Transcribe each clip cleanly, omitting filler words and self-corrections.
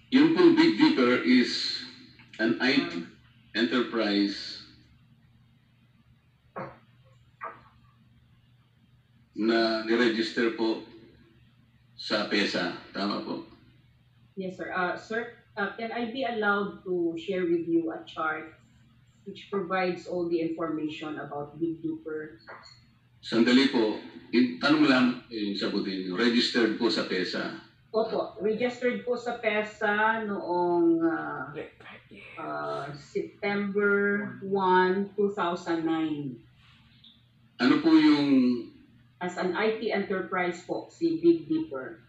Yung pong Big Dipper is an IT enterprise na niregister po sa PESA. Tama po? Yes, sir. Can I be allowed to share with you a chart which provides all the information about Big Dipper? Sandali po. Tanong lang yung sagutin nyo. Registered po sa PESA. Opo, registered po sa PESA noong September 1, 2009. Ano po yung... As an IT enterprise po, si Big Dipper.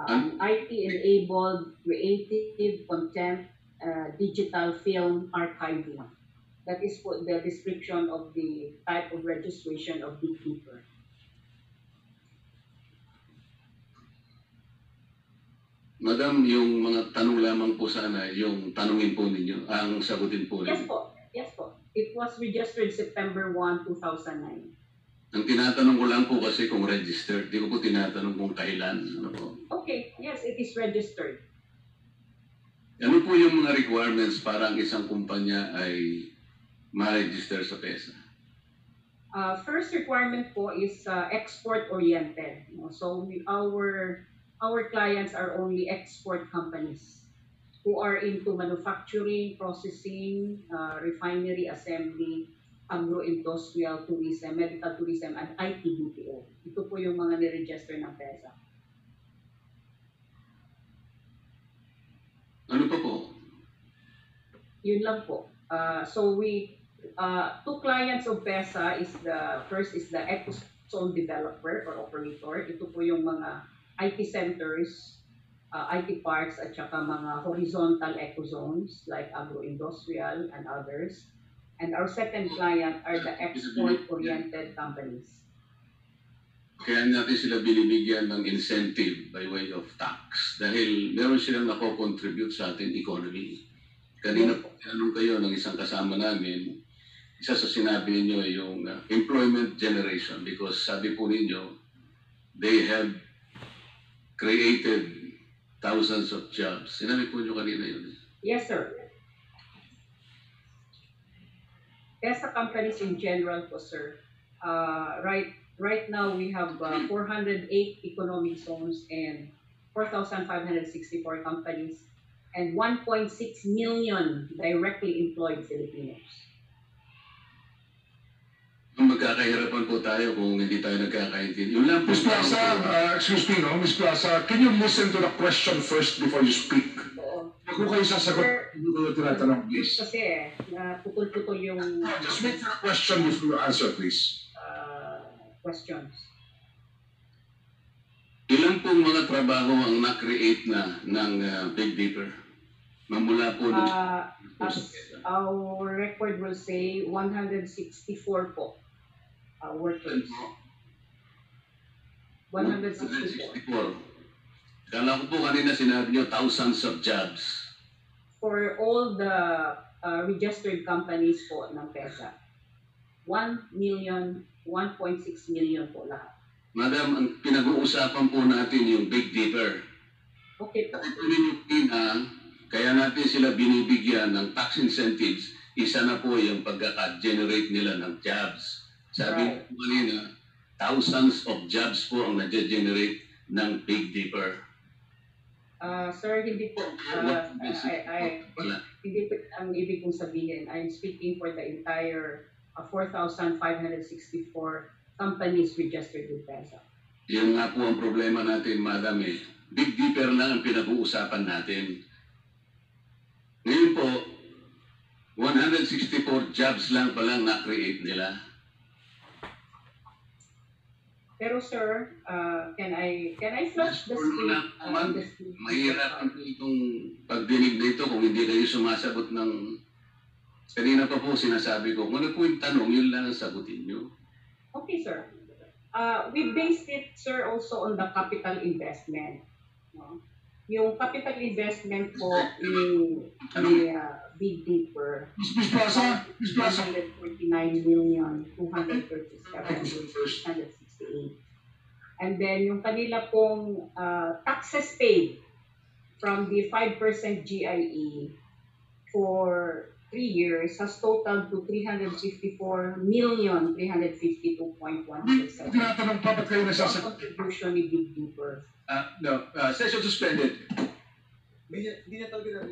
An IT-enabled, creative, content, digital film archiving. That is po the description of the type of registration of Big Dipper. Madam, yung mga tanong lamang po sana, yung tanungin po ninyo, ang sagutin po ninyo. Yes po. Yes po. It was registered September 1, 2009. Ang tinatanong ko lang po kasi kung registered. Di ko po tinatanong kung kailan. Ano po. Okay. Yes, it is registered. Ano po yung mga requirements para ang isang kumpanya ay ma-register sa PESA? First requirement po is export-oriented. So our clients are only export companies who are into manufacturing, processing, refinery, assembly, agro-industrial, tourism, medical tourism, and IT BPO. Ito po yung mga niregister ng PESA. Ano pa po? Yun lang po. Two clients of PESA is first is the EcoZone developer or operator. Ito po yung mga IT centers, IT parks at saka mga horizontal ecozones like agro-industrial and others. And our second client are the export-oriented companies. Kaya natin sila binibigyan ng incentive by way of tax dahil meron silang nako-contribute sa ating economy. Kanina po, tinanong kayo ng isang kasama namin, isa sa sinabi niyo ay yung employment generation because sabi po ninyo, they have created thousands of jobs. Sinabi po niyo kanina yun. Yes, sir. PESA companies in general po, sir. Right now, we have 408 economic zones and 4,564 companies and 1.6 million directly employed Filipinos. Magkakahirapan po tayo kung hindi tayo nagkakaintindihan. Yun lang po. Ms. Plaza, excuse me, no? Ms. Plaza, can you listen to the question first before you speak? Oo. Kung kayo sasagot, hindi ko tinatanong, please. Kasi putol-putol yung Just wait for the question before you answer, please. questions. Ilan pong mga trabaho ang na-create na ng Big Dipper? Mamula po As our record will say, 164 po workers. 164. Kala ko po kanina sinabi niyo thousands of jobs. For all the registered companies po ng PESA. 1 million, 1.6 million po lahat. Madam, ang pinag-uusapan po natin yung Big Dipper. Okay po. Kaya natin sila binibigyan ng tax incentives. Isa na po yung pagka-generate nila ng jobs. Sabi ko kanina, thousands of jobs po ang na-generate ng Big Dipper. Sir, hindi po, hindi po ang ibig kong sabihin. I'm speaking for the entire 4,564 companies registered with PESA. Yan nga po ang problema natin, Madam. Big Dipper lang ang pinag-uusapan natin. Ngayon po, 164 jobs lang palang na-create nila. Pero sir, can I flash the screen? Mahirap po itong pagdinig na ito kung hindi kayo sumasagot ng... Kanina pa po sinasabi ko, kung ano po yung tanong, yun lang ang sagutin nyo. Okay, sir. We based it, sir, also on the capital investment. No? Yung capital investment po ni Big Dipper, Ms. Plaza, 149,237,668. And then yung kanila pong taxes paid, from the 5% GIE for 3 years has totaled to 354,352,127. Tinatanong pa ba't kayo Ang nasasagot? contribution ni Big Dipper. No, session suspended. Hindi na talaga